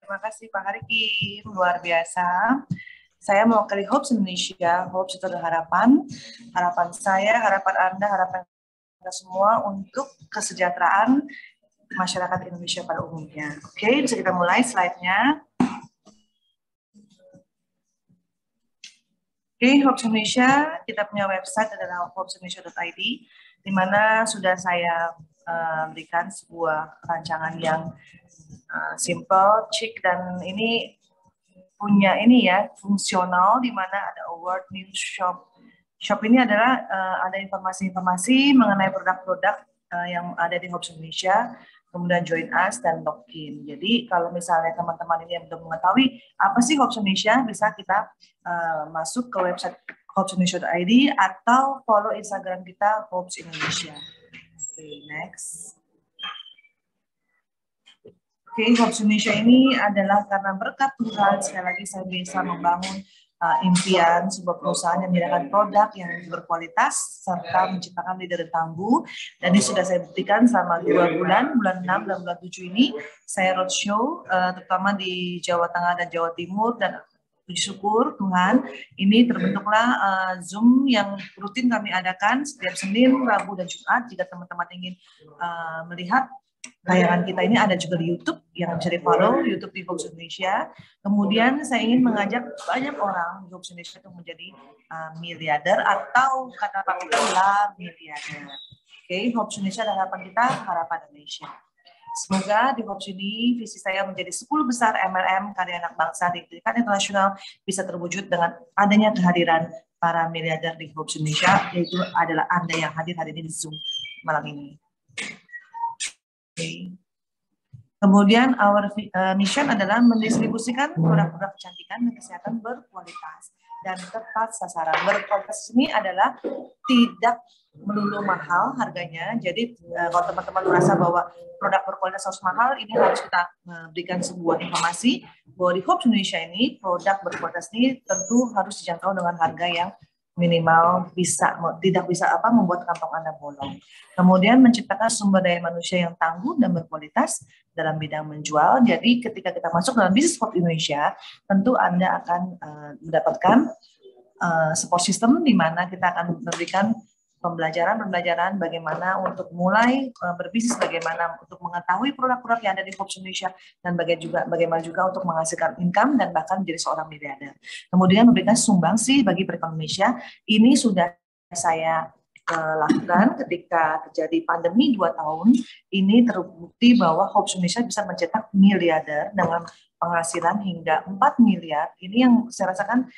Terima kasih Pak Hariki, luar biasa. Saya mewakili Hopes Indonesia. Hopes itu adalah harapan saya, harapan Anda, harapan kita semua untuk kesejahteraan masyarakat Indonesia pada umumnya. Oke, bisa kita mulai slide-nya. Oke, Hopes Indonesia, kita punya website adalah hopesindonesia.id, di mana sudah saya berikan sebuah rancangan yang simple, chic, dan ini punya fungsional, di mana ada award news shop. Shop ini adalah ada informasi-informasi mengenai produk-produk yang ada di Hopes Indonesia, kemudian join us dan login. Jadi kalau misalnya teman-teman ini yang belum mengetahui apa sih Hopes Indonesia, bisa kita masuk ke website hopesindonesia.id atau follow Instagram kita Hopes Indonesia. Oke, next. Oke, Hopes Indonesia ini adalah karena berkat Tuhan, sekali lagi saya bisa membangun impian sebuah perusahaan yang menyediakan produk yang berkualitas serta menciptakan leader tangguh. Dan ini sudah saya buktikan selama 2 bulan, bulan 6 dan bulan 7 ini saya roadshow terutama di Jawa Tengah dan Jawa Timur, dan puji syukur Tuhan ini terbentuklah Zoom yang rutin kami adakan setiap Senin, Rabu, dan Jumat. Jika teman-teman ingin melihat tayangan kita ini, ada juga di YouTube yang bisa di-follow, YouTube di Hopes Indonesia. Kemudian saya ingin mengajak banyak orang di Hopes Indonesia untuk menjadi miliarder, atau kata Pak kita lah miliarder. Oke, Hopes Indonesia adalah harapan kita, harapan Indonesia. Semoga di Hopes ini visi saya menjadi 10 besar MLM karya anak bangsa di tingkat internasional bisa terwujud dengan adanya kehadiran para miliarder di Hopes Indonesia, yaitu adalah Anda yang hadir hari ini di Zoom malam ini. Kemudian our mission adalah mendistribusikan produk-produk kecantikan dan kesehatan berkualitas dan tepat sasaran. Berkualitas ini adalah tidak melulu mahal harganya. Jadi kalau teman-teman merasa bahwa produk berkualitas harus mahal, ini harus kita berikan sebuah informasi bahwa di Hopes Indonesia ini produk berkualitas ini tentu harus dijangkau dengan harga yang minimal, tidak bisa membuat kantong Anda bolong. Kemudian menciptakan sumber daya manusia yang tangguh dan berkualitas dalam bidang menjual. Jadi ketika kita masuk dalam bisnis Hopes Indonesia, tentu Anda akan mendapatkan support system di mana kita akan memberikan pembelajaran bagaimana untuk mulai berbisnis, bagaimana untuk mengetahui produk-produk yang ada di Hopes Indonesia, dan bagaimana juga untuk menghasilkan income dan bahkan menjadi seorang miliarder. Kemudian memberikan sumbangsi bagi perekonomian Indonesia. Ini sudah saya lakukan ketika terjadi pandemi 2 tahun. Ini terbukti bahwa Hopes Indonesia bisa mencetak miliarder dengan penghasilan hingga 4 miliar. Ini yang saya rasakan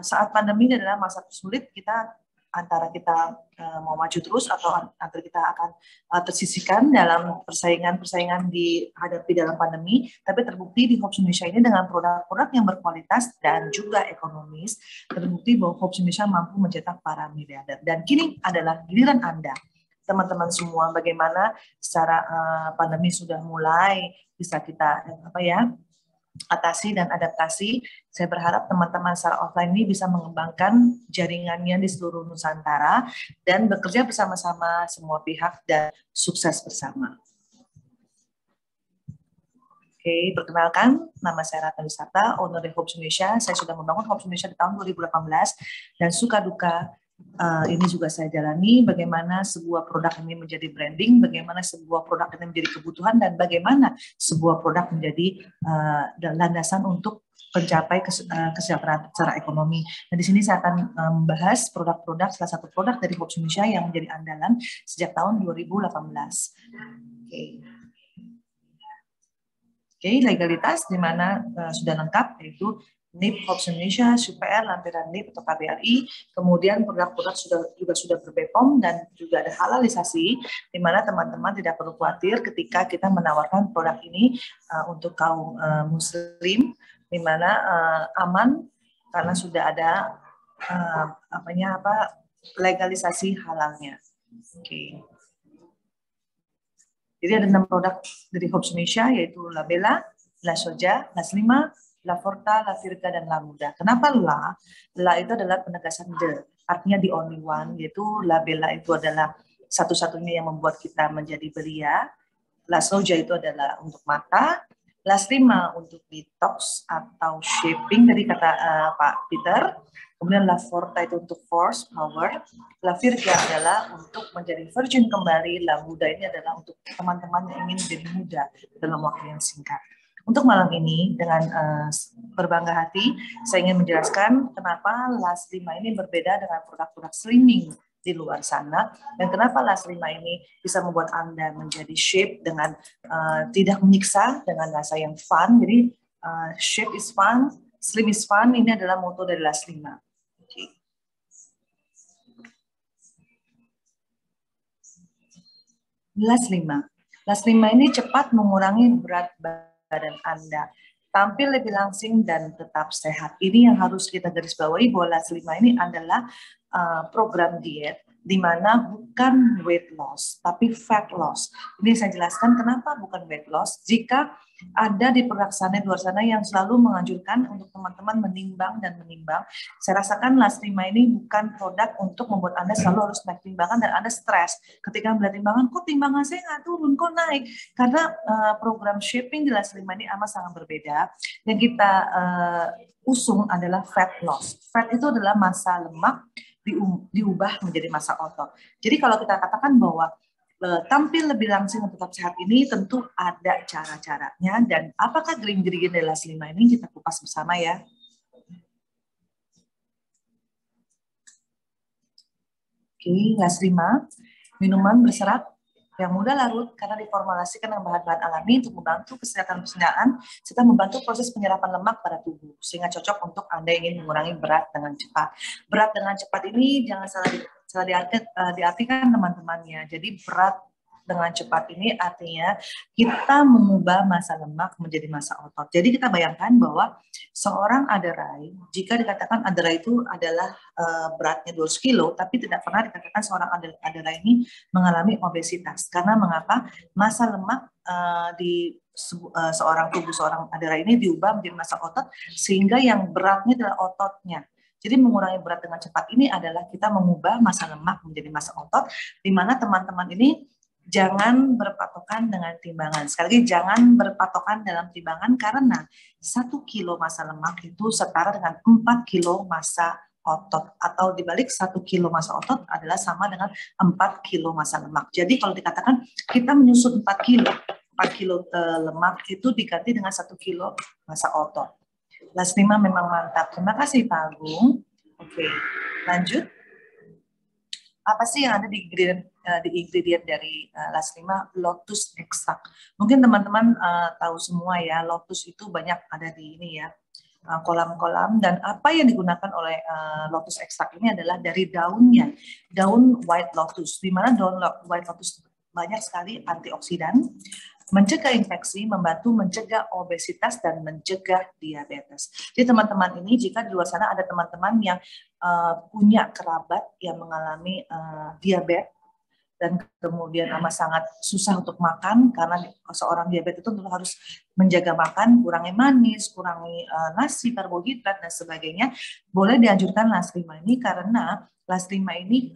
saat pandemi ini adalah masa sulit. Antara kita mau maju terus atau antara kita akan tersisihkan dalam persaingan dihadapi dalam pandemi. Tapi terbukti di Hopes Indonesia ini dengan produk-produk yang berkualitas dan juga ekonomis, terbukti bahwa Hopes Indonesia mampu mencetak para miliarder. Dan kini adalah giliran Anda, teman-teman semua, bagaimana secara pandemi sudah mulai bisa kita atasi dan adaptasi. Saya berharap teman-teman secara offline ini bisa mengembangkan jaringannya di seluruh Nusantara dan bekerja bersama-sama semua pihak dan sukses bersama. Oke, perkenalkan, nama saya Ratna Wisata, owner dari Hopes Indonesia. Saya sudah membangun Hopes Indonesia di tahun 2018 dan suka duka ini juga saya jalani, bagaimana sebuah produk ini menjadi branding, bagaimana sebuah produk ini menjadi kebutuhan, dan bagaimana sebuah produk menjadi landasan untuk mencapai kesejahteraan secara ekonomi. Dan di sini saya akan membahas produk-produk, salah satu produk dari Hopes Indonesia yang menjadi andalan sejak tahun 2018. Oke, legalitas di mana sudah lengkap, yaitu NIP Hopes Indonesia, SUPR, lampiran NIP atau KBRI, kemudian produk-produk juga sudah ber-BPOM dan juga ada halalisasi, di mana teman-teman tidak perlu khawatir ketika kita menawarkan produk ini untuk kaum muslim, di mana aman karena sudah ada legalisasi halalnya. Oke. Jadi ada 6 produk dari Hopes Indonesia, yaitu La Bella, La Soja, La Slima, La Forta, La Virga, dan La Muda. Kenapa La? La itu adalah penegasan the, artinya the only one, yaitu La Bella itu adalah satu-satunya yang membuat kita menjadi belia. La Soja itu adalah untuk mata, LAS-5 untuk detox atau shaping dari kata Pak Peter. Kemudian La Forta itu untuk force, power. La Virga adalah untuk menjadi virgin kembali. La Muda ini adalah untuk teman-teman yang ingin menjadi muda dalam waktu yang singkat. Untuk malam ini, dengan berbangga hati, saya ingin menjelaskan kenapa LAS-5 ini berbeda dengan produk-produk slimming di luar sana, dan kenapa LAS-5 ini bisa membuat Anda menjadi shape dengan tidak menyiksa, dengan rasa yang fun. Jadi shape is fun, slim is fun, ini adalah moto dari LAS-5. Okay. LAS-5. LAS-5 ini cepat mengurangi berat badan Anda, tampil lebih langsing dan tetap sehat. Ini yang harus kita garis bawahi, bahwa LAS-5 ini adalah program diet di mana bukan weight loss, tapi fat loss. Ini saya jelaskan kenapa bukan weight loss. Jika ada di produk di luar sana yang selalu menganjurkan untuk teman-teman menimbang dan menimbang, saya rasakan LAS-5 ini bukan produk untuk membuat Anda selalu harus naik timbangan dan Anda stres ketika melihat timbangan, kok timbangan saya nggak turun, kok naik. Karena program shaping di LAS-5 ini amat sangat berbeda. Yang kita usung adalah fat loss. Fat itu adalah massa lemak diubah menjadi massa otot. Jadi kalau kita katakan bahwa tampil lebih langsing untuk tetap sehat ini, tentu ada cara-caranya, dan apakah gering-gering dari LAS-5 ini kita kupas bersama ya. Oke, LAS-5, minuman berserat yang mudah larut karena diformulasikan dengan bahan-bahan alami untuk membantu kesehatan pencernaan serta membantu proses penyerapan lemak pada tubuh, sehingga cocok untuk Anda yang ingin mengurangi berat dengan cepat. Berat dengan cepat ini jangan salah diartikan teman-temannya. Jadi berat dengan cepat ini artinya kita mengubah massa lemak menjadi massa otot. Jadi kita bayangkan bahwa seorang aderai, jika dikatakan aderai itu adalah beratnya 200 kilo, tapi tidak pernah dikatakan seorang aderai ini mengalami obesitas. Karena mengapa? Massa lemak di seorang tubuh seorang aderai ini diubah menjadi massa otot, sehingga yang beratnya adalah ototnya. Jadi mengurangi berat dengan cepat ini adalah kita mengubah massa lemak menjadi massa otot, di mana teman-teman ini jangan berpatokan dengan timbangan. Sekali lagi, jangan berpatokan dalam timbangan, karena 1 kilo massa lemak itu setara dengan 4 kilo massa otot. Atau dibalik, 1 kilo massa otot adalah sama dengan 4 kilo massa lemak. Jadi kalau dikatakan kita menyusut 4 kilo lemak itu diganti dengan 1 kilo massa otot. LAS-5 memang mantap. Terima kasih Pak Agung. Oke, lanjut. Apa sih yang ada di ingredient dari LAS-5? Lotus extract. Mungkin teman-teman tahu semua ya, lotus itu banyak ada di ini ya, kolam-kolam, dan apa yang digunakan oleh lotus extract ini adalah dari daunnya, daun white lotus, di mana daun white lotus banyak sekali antioksidan, mencegah infeksi, membantu mencegah obesitas, dan mencegah diabetes. Jadi teman-teman ini, jika di luar sana ada teman-teman yang punya kerabat yang mengalami diabetes, dan kemudian amat sangat susah untuk makan, karena seorang diabetes itu harus menjaga makan, kurangi manis, kurangi nasi, karbohidrat, dan sebagainya, boleh dianjurkan LAS-5 ini, karena LAS-5 ini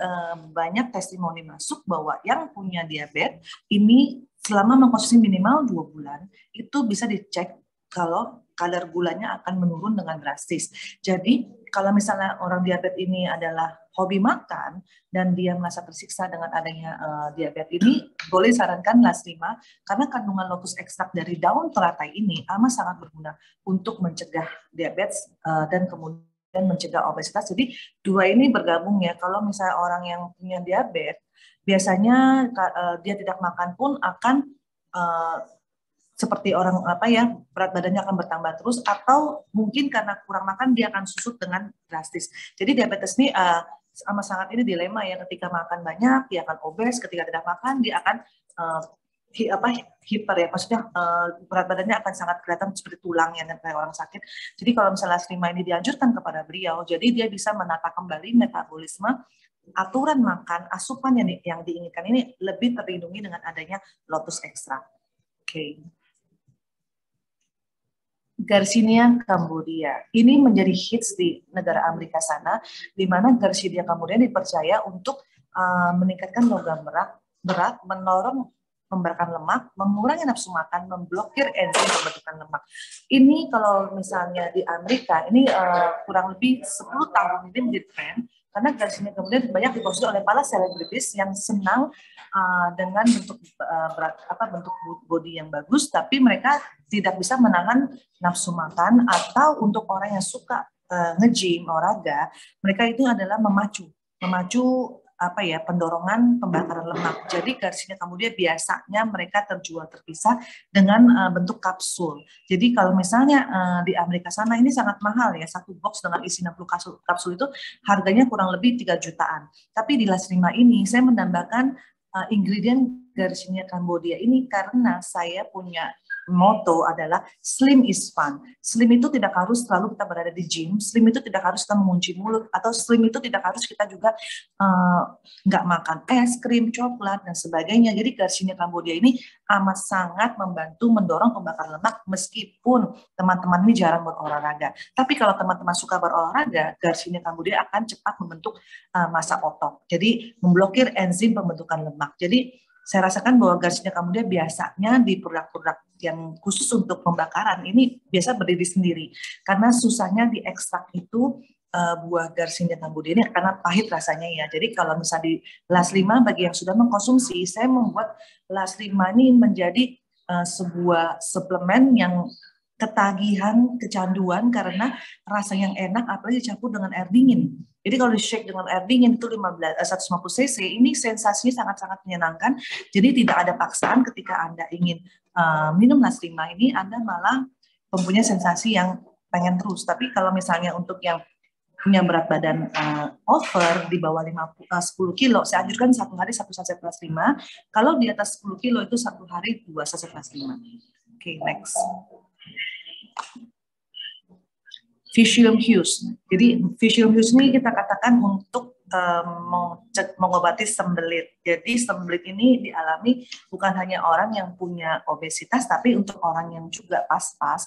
banyak testimoni masuk bahwa yang punya diabetes ini selama mengkonsumsi minimal 2 bulan, itu bisa dicek kalau kadar gulanya akan menurun dengan drastis. Jadi kalau misalnya orang diabetes ini adalah hobi makan dan dia merasa tersiksa dengan adanya diabetes ini, boleh sarankan LAS-5, karena kandungan lotus ekstrak dari daun teratai ini amat sangat berguna untuk mencegah diabetes dan kemudian mencegah obesitas. Jadi dua ini bergabung ya. Kalau misalnya orang yang punya diabetes, biasanya dia tidak makan pun akan seperti orang berat badannya akan bertambah terus, atau mungkin karena kurang makan dia akan susut dengan drastis. Jadi diabetes ini amat sangat ini dilema ya, ketika makan banyak dia akan obes, ketika tidak makan dia akan hiper ya, maksudnya berat badannya akan sangat kelihatan seperti tulangnya dan kayak orang sakit. Jadi kalau misalnya LAS-5 ini dianjurkan kepada beliau, jadi dia bisa menata kembali metabolisme, aturan makan, asupan yang diinginkan ini lebih terlindungi dengan adanya lotus extract. Oke. Garcinia Cambodia. Ini menjadi hits di negara Amerika sana, di mana Garcinia Cambodia dipercaya untuk meningkatkan logam berat, mendorong membakar lemak, mengurangi nafsu makan, memblokir enzim pembentukan lemak. Ini kalau misalnya di Amerika, ini kurang lebih 10 tahun ini menjadi tren, karena garis ini kemudian banyak dikonsumsi oleh para selebritis yang senang dengan bentuk bentuk body yang bagus, tapi mereka tidak bisa menahan nafsu makan, atau untuk orang yang suka nge-gym, olahraga, mereka itu adalah memacu pendorongan pembakaran lemak. Jadi garis kemudian biasanya mereka terjual terpisah dengan bentuk kapsul. Jadi kalau misalnya di Amerika sana ini sangat mahal ya, satu box dengan isi 60 kapsul itu harganya kurang lebih 3 jutaan. Tapi di Las Lima ini saya menambahkan ingredient garisnya Kambodia ini karena saya punya moto adalah slim is fun. Slim itu tidak harus selalu kita berada di gym, slim itu tidak harus kita mengunci mulut, atau slim itu tidak harus kita juga nggak makan es krim, coklat, dan sebagainya. Jadi garisnya Kambodia ini amat sangat membantu mendorong pembakaran lemak meskipun teman-teman ini jarang berolahraga. Tapi kalau teman-teman suka berolahraga, garisnya Kambodia akan cepat membentuk massa otot. Jadi memblokir enzim pembentukan lemak. Jadi saya rasakan bahwa garisnya Kambodia biasanya di produk-produk yang khusus untuk pembakaran ini biasa berdiri sendiri. Karena susahnya diekstrak itu buah garisnya Kambodia ini karena pahit rasanya ya. Jadi kalau misalnya di Las Lima, bagi yang sudah mengkonsumsi, saya membuat Las Lima ini menjadi sebuah suplemen yang ketagihan, kecanduan karena rasa yang enak, apalagi dicampur dengan air dingin. Jadi kalau di-shake dengan air dingin itu 150 cc, ini sensasinya sangat-sangat menyenangkan. Jadi tidak ada paksaan ketika Anda ingin minum Las Lima ini, Anda malah mempunyai sensasi yang pengen terus. Tapi kalau misalnya untuk yang punya berat badan over di bawah 10 kilo, saya anjurkan satu hari 1 saset Las Lima. Kalau di atas 10 kilo itu satu hari 2 saset Las Lima. Oke, next. Physium Hughes. Jadi Physium Hughes ini kita katakan untuk mengobati sembelit. Jadi sembelit ini dialami bukan hanya orang yang punya obesitas, tapi untuk orang yang juga pas-pas.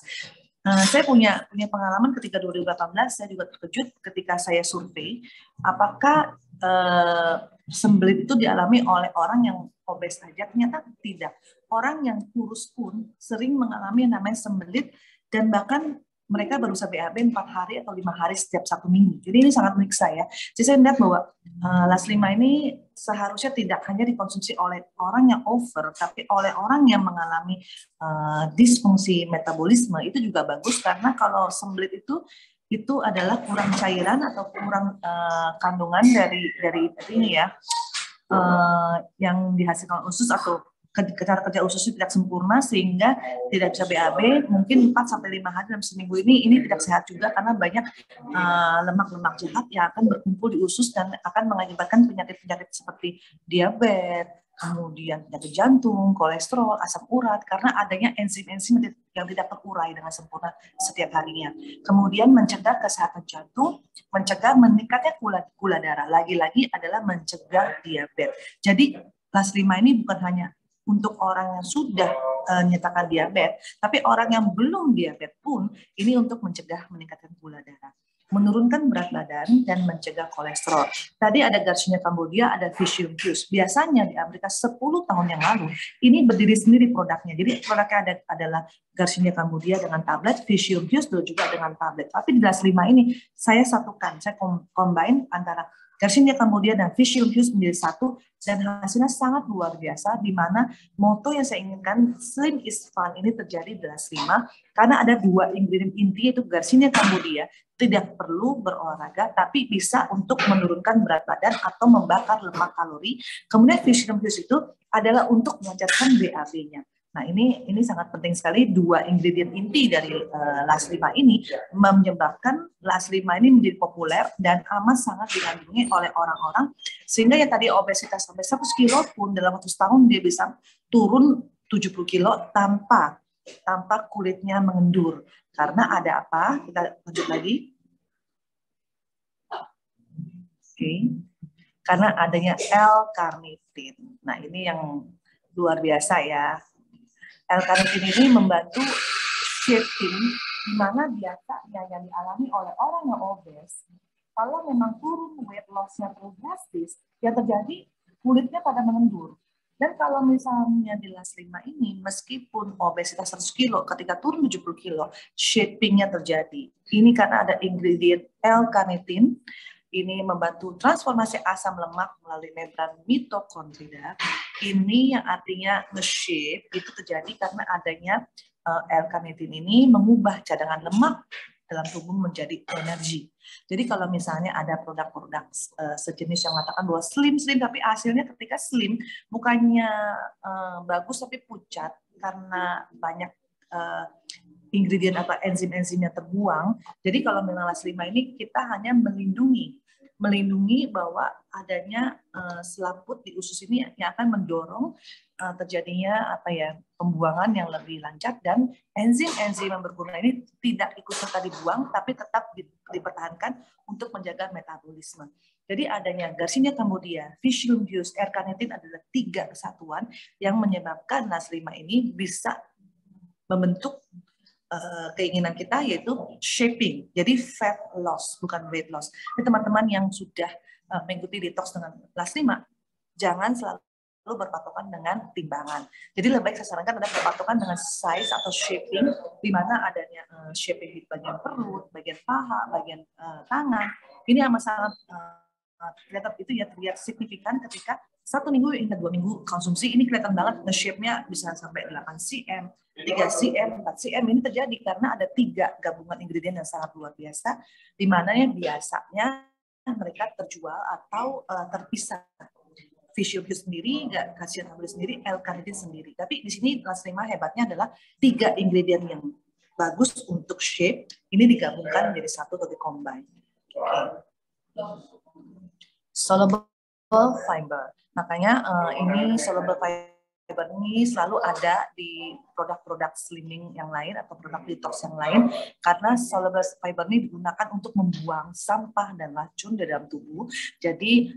Saya punya pengalaman ketika 2018, saya juga terkejut ketika saya survei, apakah sembelit itu dialami oleh orang yang obes saja? Ternyata tidak. Orang yang kurus pun sering mengalami yang namanya sembelit, dan bahkan mereka baru bisa BAB 4 hari atau 5 hari setiap 1 minggu. Jadi ini sangat menyiksa ya. Jadi saya melihat bahwa Las Lima ini seharusnya tidak hanya dikonsumsi oleh orang yang over, tapi oleh orang yang mengalami disfungsi metabolisme. Itu juga bagus karena kalau sembelit itu adalah kurang cairan atau kurang kandungan dari ini ya, yang dihasilkan usus atau cara kerja usus tidak sempurna sehingga tidak bisa BAB. Mungkin 4-5 hari dalam seminggu ini tidak sehat juga karena banyak lemak-lemak jahat yang akan berkumpul di usus dan akan mengakibatkan penyakit-penyakit seperti diabetes, kemudian penyakit jantung, kolesterol, asam urat, karena adanya enzim-enzim yang tidak terurai dengan sempurna setiap harinya. Kemudian mencegah kesehatan jantung, mencegah meningkatnya gula darah, lagi-lagi adalah mencegah diabetes. Jadi Las Lima ini bukan hanya untuk orang yang sudah nyatakan diabetes, tapi orang yang belum diabetes pun ini untuk mencegah meningkatkan gula darah, menurunkan berat badan, dan mencegah kolesterol. Tadi ada garisnya Kambodia, ada Physium Hughes. Biasanya di Amerika 10 tahun yang lalu, ini berdiri sendiri produknya. Jadi produknya adalah garisnya Kambodia dengan tablet, Physium Hughes juga dengan tablet. Tapi di Las Lima ini, saya satukan, saya combine antara garisnya Kambodia dan Physium Hughes menjadi satu, dan hasilnya sangat luar biasa, di mana moto yang saya inginkan, slim is fun, ini terjadi di Las Lima, karena ada 2 ingredient inti, yaitu garisnya Kambodia, tidak perlu berolahraga, tapi bisa untuk menurunkan berat badan atau membakar lemak kalori. Kemudian Physium Hughes itu adalah untuk melancarkan BAB-nya. Nah, ini sangat penting sekali. 2 ingredient inti dari Las Lima ini menyebabkan Las Lima ini menjadi populer dan amat sangat digandrungi oleh orang-orang, sehingga yang tadi obesitas sampai 100 kilo pun dalam waktu setahun dia bisa turun 70 kilo tanpa kulitnya mengendur. Karena ada apa? Kita lanjut lagi. Oke. Karena adanya L-carnitin. Nah, ini yang luar biasa ya. L-carnitin ini membantu shifting, di mana biasanya yang dialami oleh orang yang obes, kalau memang turun weight loss-nya terus drastis, yang terjadi kulitnya pada mengendur. Dan kalau misalnya di LAS 5 ini, meskipun obesitas 100 kilo, ketika turun 70 kilo, shaping-nya terjadi. Ini karena ada ingredient L-carnitin, ini membantu transformasi asam lemak melalui membran mitokondria. Ini yang artinya nge-shape, itu terjadi karena adanya L-carnitin ini mengubah cadangan lemak dalam tubuh menjadi energi. Jadi kalau misalnya ada produk-produk sejenis yang mengatakan bahwa slim tapi hasilnya ketika slim bukannya bagus tapi pucat karena banyak ingredient atau enzim-enzim yang terbuang. Jadi kalau memang LAS 5 ini kita hanya melindungi bahwa adanya selaput di usus ini yang akan mendorong terjadinya pembuangan yang lebih lancar, dan enzim-enzim yang berguna ini tidak ikut serta dibuang tapi tetap dipertahankan untuk menjaga metabolisme. Jadi adanya Garcinia cambodia, Physium Hughes, L-carnitin adalah 3 kesatuan yang menyebabkan LAS 5 ini bisa membentuk keinginan kita, yaitu shaping. Jadi fat loss, bukan weight loss. Jadi teman-teman yang sudah mengikuti detox dengan LAS 5, jangan selalu berpatokan dengan timbangan. Jadi lebih baik saya sarankan adalah berpatokan dengan size atau shaping, di mana adanya shaping di bagian perut, bagian paha, bagian tangan. Ini yang sangat kelihatan itu ya, terlihat signifikan ketika 1 minggu hingga 2 minggu konsumsi. Ini kelihatan banget shape-nya bisa sampai 8 cm, 3 cm, 4 cm. Ini terjadi karena ada 3 gabungan ingredient yang sangat luar biasa, di mana yang biasanya mereka terjual atau terpisah. Physium Hughes sendiri, Garcinia cambodia sendiri, L-carnitin sendiri. Tapi di sini LAS 5 hebatnya adalah 3 ingredient yang bagus untuk shape ini digabungkan menjadi satu atau di-combine. Soluble fiber. Makanya ini soluble fiber ini selalu ada di produk-produk slimming yang lain atau produk detox yang lain, karena soluble fiber ini digunakan untuk membuang sampah dan racun di dalam tubuh. Jadi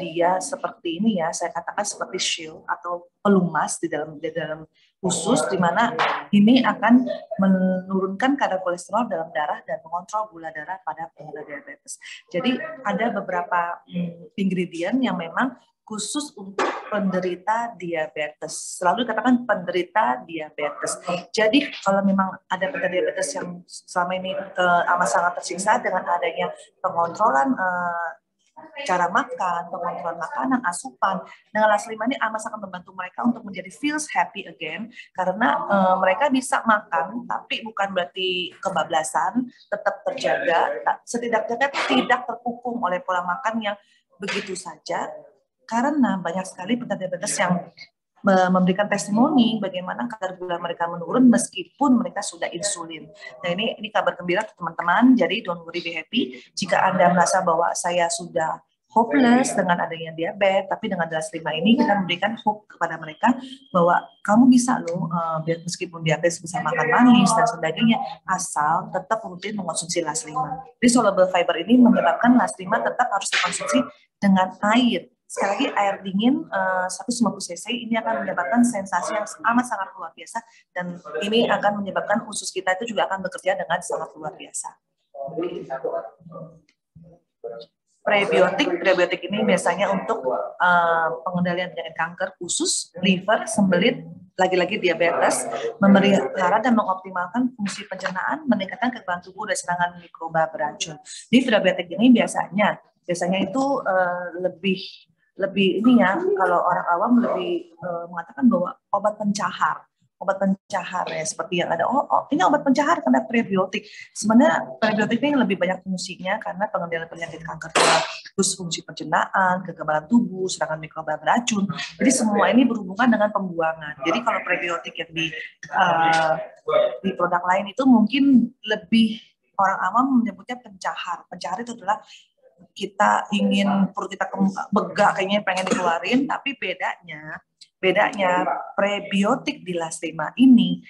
dia seperti ini ya, saya katakan seperti shield atau pelumas di dalam usus, di mana ini akan menurunkan kadar kolesterol dalam darah dan mengontrol gula darah pada penderita diabetes. Jadi ada beberapa ingredient yang memang khusus untuk penderita diabetes. Selalu dikatakan penderita diabetes. Jadi kalau memang ada penderita diabetes yang selama ini amat sangat tersiksa dengan adanya pengontrolan cara makan, pengontrolan makanan, asupan, dengan LAS 5 ini amat sangat membantu mereka untuk menjadi feels happy again, karena mereka bisa makan, tapi bukan berarti kebablasan, tetap terjaga, setidaknya tidak terkukung oleh pola makan yang begitu saja, karena banyak sekali penderita diabetes yang memberikan testimoni bagaimana kadar gula mereka menurun meskipun mereka sudah insulin. Nah ini kabar gembira teman-teman, jadi don't worry, be happy. Jika Anda merasa bahwa saya sudah hopeless dengan adanya diabetes, tapi dengan LAS 5 ini kita memberikan hope kepada mereka bahwa kamu bisa loh, meskipun diabetes bisa makan manis dan sebagainya, asal tetap rutin mengkonsumsi LAS 5. Jadi soluble fiber ini menyebabkan LAS 5 tetap harus dikonsumsi dengan air. Sekali lagi, air dingin 150 cc ini akan menyebabkan sensasi yang amat sangat luar biasa, dan ini akan menyebabkan usus kita itu juga akan bekerja dengan sangat luar biasa. Prebiotik ini biasanya untuk pengendalian penyakit kanker usus, liver, sembelit, lagi-lagi diabetes, memelihara dan mengoptimalkan fungsi pencernaan, meningkatkan kekebalan tubuh dari serangan mikroba beracun. Di prebiotik ini biasanya itu lebih ini ya, kalau orang awam lebih mengatakan bahwa obat pencahar ya, seperti yang ada, ini obat pencahar karena prebiotik. Sebenarnya prebiotik ini lebih banyak fungsinya karena pengendalian penyakit kanker, terus fungsi pencernaan, kekebalan tubuh, serangan mikroba beracun. Jadi semua ini berhubungan dengan pembuangan. Jadi kalau prebiotik yang di produk lain itu mungkin lebih orang awam menyebutnya pencahar. Pencahar itu adalah kita ingin perut kita begak, kayaknya pengen dikeluarin, tapi bedanya prebiotik di LAS 5 ini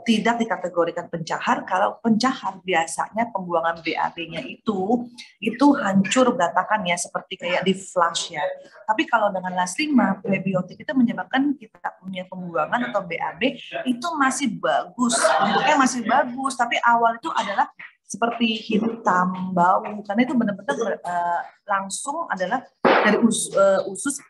tidak dikategorikan pencahar. Kalau pencahar biasanya pembuangan BAB-nya itu hancur berantakan ya, seperti kayak di flush ya. Tapi kalau dengan LAS 5, prebiotik itu menyebabkan kita punya pembuangan atau BAB itu masih bagus, bentuknya masih bagus, tapi awal itu adalah seperti hitam, bau, karena itu benar-benar langsung adalah dari usus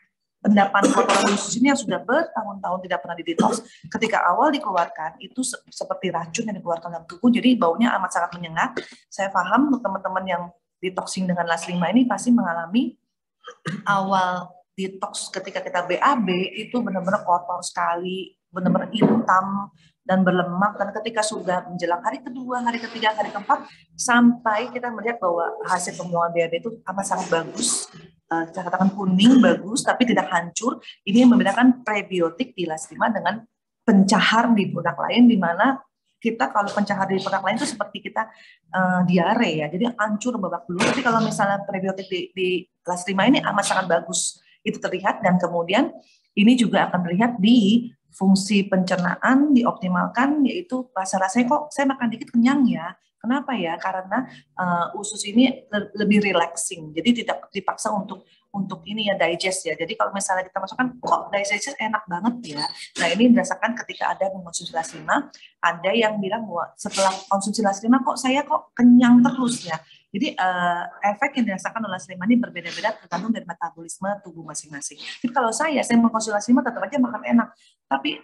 endapan kotoran usus ini yang sudah bertahun-tahun tidak pernah didetoks, ketika awal dikeluarkan itu seperti racun yang dikeluarkan dalam tubuh, jadi baunya amat sangat menyengat. Saya paham untuk teman-teman yang detoxing dengan LAS 5 ini pasti mengalami awal detox ketika kita BAB itu benar-benar kotor sekali, benar-benar hitam dan berlemak, dan ketika sudah menjelang hari kedua, hari ketiga, hari keempat, sampai kita melihat bahwa hasil pembuangan BAB itu amat sangat bagus, kita katakan kuning, bagus, tapi tidak hancur. Ini yang membedakan prebiotik di LAS 5 dengan pencahar di produk lain, di mana kita kalau pencahar di produk lain itu seperti kita diare ya, jadi hancur babak belur. Tapi kalau misalnya prebiotik di LAS 5 ini amat sangat bagus, itu terlihat, dan kemudian ini juga akan terlihat di fungsi pencernaan dioptimalkan, yaitu rasa-rasanya kok saya makan dikit kenyang ya. Kenapa ya? Karena usus ini lebih relaxing, jadi tidak dipaksa untuk ini ya digest ya. Jadi kalau misalnya kita masukkan kok digest enak banget ya. Nah ini berdasarkan ketika ada mengkonsumsi LAS 5, ada yang bilang bahwa setelah konsumsi LAS 5 kok saya kok kenyang terus ya. Jadi efek yang dirasakan oleh LAS 5 ini berbeda-beda tergantung dari metabolisme tubuh masing-masing. Jadi kalau saya mengkonsumsi LAS 5 tetap aja makan enak, tapi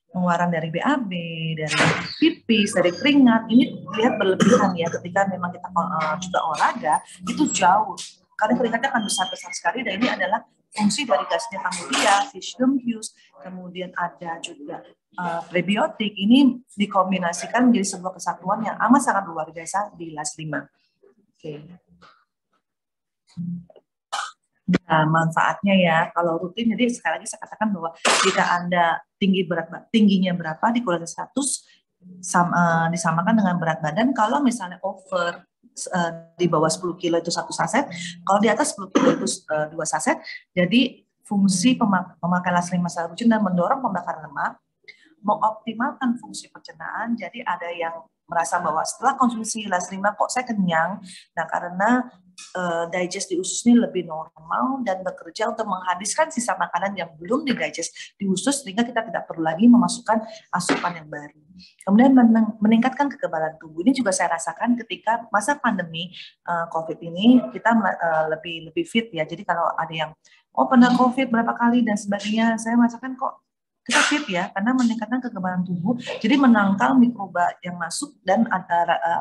pengeluaran dari BAB, dari pipis, dari keringat, ini terlihat berlebihan ya ketika memang kita juga olahraga, itu jauh. Karena keringatnya akan besar-besar sekali, dan ini adalah fungsi dari gasnya Camellia, Physarum Hughes, kemudian ada juga prebiotik, ini dikombinasikan menjadi sebuah kesatuan yang amat sangat luar biasa di LAS 5. Oke. Nah, manfaatnya ya, kalau rutin, jadi sekali lagi saya katakan bahwa jika Anda tingginya berapa di KULAS 100 disamakan dengan berat badan. Kalau misalnya over di bawah 10 kilo itu 1 saset, kalau di atas 10 kilo itu 2 saset. Jadi fungsi pemakai LAS 5 secara rutin dan mendorong pembakaran lemak, mengoptimalkan fungsi pencernaan. Jadi ada yang merasa bahwa setelah konsumsi LAS 5 kok saya kenyang. Nah, karena digest di usus ini lebih normal dan bekerja untuk menghabiskan sisa makanan yang belum didigest di usus, sehingga kita tidak perlu lagi memasukkan asupan yang baru. Kemudian meningkatkan kekebalan tubuh. Ini juga saya rasakan ketika masa pandemi COVID ini, kita lebih fit ya. Jadi kalau ada yang pernah COVID berapa kali dan sebagainya, saya merasakan kok kita fit ya, karena meningkatkan kekebalan tubuh, jadi menangkal mikroba yang masuk, dan ada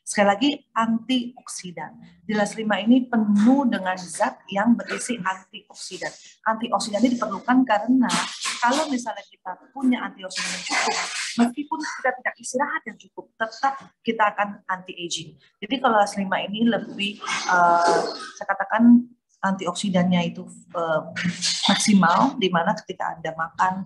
sekali lagi antioksidan. Di LAS 5 ini penuh dengan zat yang berisi antioksidan. Antioksidan ini diperlukan karena kalau misalnya kita punya antioksidan yang cukup, meskipun kita tidak istirahat yang cukup, tetap kita akan anti-aging. Jadi kalau LAS 5 ini lebih, saya katakan antioksidannya itu maksimal, di mana ketika Anda makan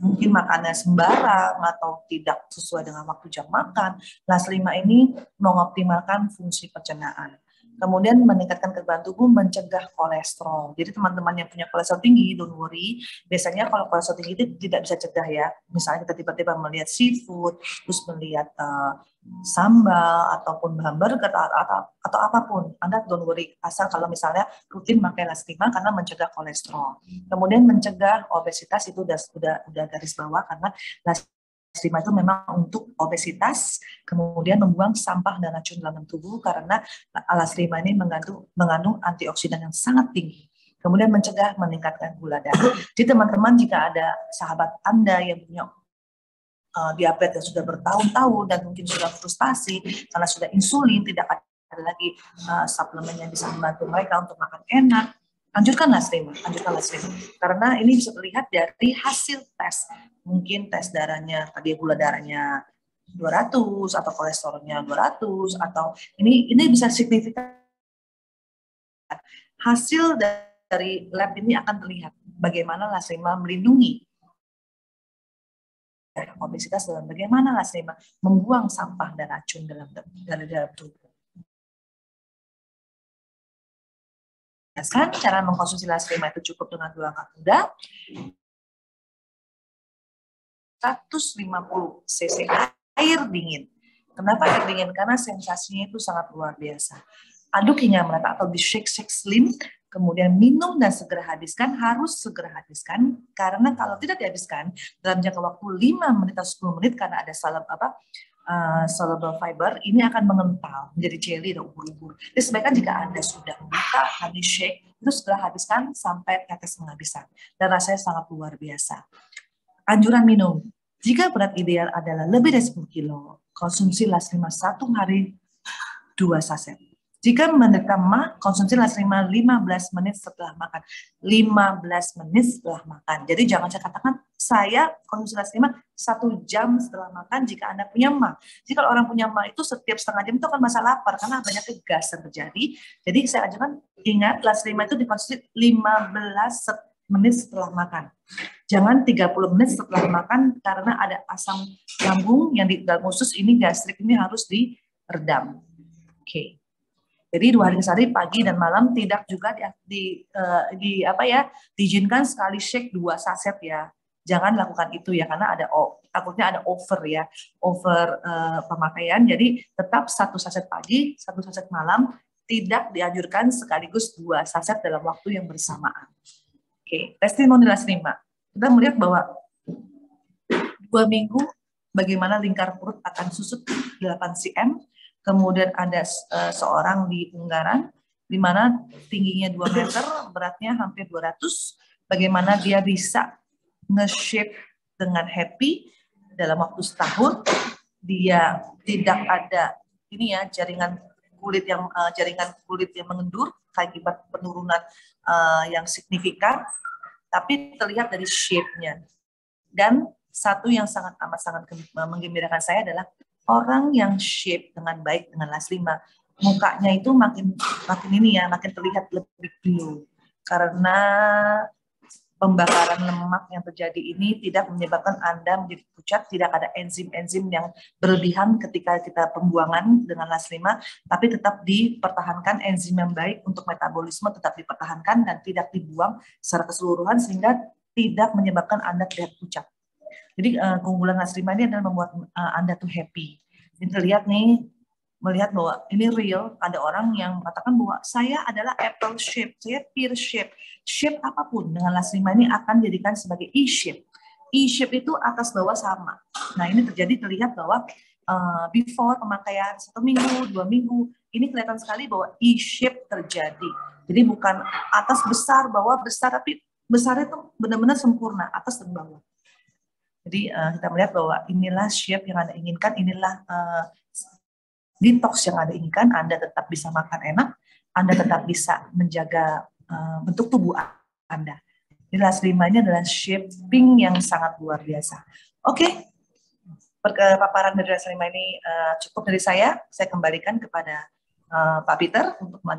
mungkin makannya sembarang atau tidak sesuai dengan waktu jam makan, LAS 5 ini mengoptimalkan fungsi pencernaan. Kemudian meningkatkan kekebalan tubuh, mencegah kolesterol. Jadi teman-teman yang punya kolesterol tinggi, don't worry. Biasanya kalau kolesterol tinggi itu tidak bisa cegah ya. Misalnya kita tiba-tiba melihat seafood, terus melihat sambal ataupun hamburger atau apapun, Anda don't worry, asal kalau misalnya rutin pakai LAS 5 karena mencegah kolesterol. Kemudian mencegah obesitas, itu udah garis bawah, karena LAS 5 itu memang untuk obesitas, kemudian membuang sampah dan racun dalam tubuh, karena LAS 5 ini mengandung antioksidan yang sangat tinggi. Kemudian mencegah meningkatkan gula darah. Jadi teman-teman, jika ada sahabat Anda yang punya diabetes yang sudah bertahun-tahun dan mungkin sudah frustasi karena sudah insulin, tidak ada lagi suplemen yang bisa membantu mereka untuk makan enak, anjurkan LAS 5, karena ini bisa terlihat dari hasil tes. Mungkin tes darahnya, tadi gula darahnya 200 atau kolesterolnya 200, atau ini bisa signifikan. Hasil dari lab ini akan terlihat bagaimana LAS 5 melindungi obesitas dan bagaimana LAS 5 membuang sampah dan racun dari dalam tubuh. Cara mengkonsumsi LAS 5 itu cukup dengan 2 angka kuda, 150 cc air dingin. Kenapa air dingin? Karena sensasinya itu sangat luar biasa. Aduk hingga merata atau di shake slim, kemudian minum dan segera habiskan, harus segera habiskan, karena kalau tidak dihabiskan dalam jangka waktu 5 menit atau 10 menit karena ada soluble fiber ini akan mengental menjadi jelly dan ubur-ubur. Jadi sebaiknya jika Anda sudah membuka honey shake, itu segera habiskan sampai tetes penghabisan. Dan rasanya sangat luar biasa. Anjuran minum. Jika berat ideal adalah lebih dari 10 kilo, konsumsi Lasrima 1 hari 2 saset. Jika menderita MAH, konsumsi Lasrima 15 menit setelah makan. 15 menit setelah makan. Jadi jangan saya katakan, saya konsumsi Lasrima 1 jam setelah makan jika Anda punya MAH. Jadi kalau orang punya MAH itu setiap setengah jam itu akan masa lapar, karena banyak gas yang terjadi. Jadi saya ajarkan, ingat Lasrima itu dikonsumsi 15 menit setelah makan. Jangan 30 menit setelah makan, karena ada asam lambung yang di dalam usus ini, gastrik ini harus diredam. Oke. Jadi 2 hari sehari pagi dan malam, tidak juga diizinkan sekali shake 2 saset ya. Jangan lakukan itu ya, karena takutnya ada over ya, pemakaian. Jadi tetap 1 saset pagi, 1 saset malam, tidak dianjurkan sekaligus 2 saset dalam waktu yang bersamaan. Oke, testimoni Lasrima. Kita melihat bahwa 2 minggu bagaimana lingkar perut akan susut 8 cm. Kemudian ada seorang di Ungaran, di mana tingginya 2 meter, beratnya hampir 200. Bagaimana dia bisa nge-shape dengan happy dalam waktu setahun. Dia tidak ada jaringan kulit yang mengendur akibat penurunan yang signifikan, tapi terlihat dari shape-nya. Dan satu yang sangat menggembirakan saya adalah orang yang shape dengan baik dengan Lasrima, mukanya itu makin terlihat lebih glow, karena pembakaran lemak yang terjadi ini tidak menyebabkan Anda menjadi pucat, tidak ada enzim-enzim yang berlebihan ketika kita pembuangan dengan Lasrima, tapi tetap dipertahankan enzim yang baik untuk metabolisme, tetap dipertahankan dan tidak dibuang secara keseluruhan, sehingga tidak menyebabkan Anda terlihat pucat. Jadi keunggulan Lasrima ini adalah membuat Anda tuh happy. Jadi terlihat nih, melihat bahwa ini real. Ada orang yang mengatakan bahwa saya adalah apple shape, saya pear shape. Shape apapun dengan Lasrima ini akan dijadikan sebagai E-shape. E-shape itu atas bawah sama. Nah ini terlihat bahwa before pemakaian 1 minggu, 2 minggu, ini kelihatan sekali bahwa E-shape terjadi. Jadi bukan atas besar, bawah besar, tapi besarnya itu benar-benar sempurna, atas dan bawah. Jadi kita melihat bahwa inilah shape yang Anda inginkan, inilah detox yang Anda inginkan. Anda tetap bisa makan enak, Anda tetap bisa menjaga bentuk tubuh Anda. Jadi Lasrima ini adalah shaping yang sangat luar biasa. Oke, paparan dari Lasrima ini cukup dari saya. Saya kembalikan kepada Pak Peter untuk melanjutkan.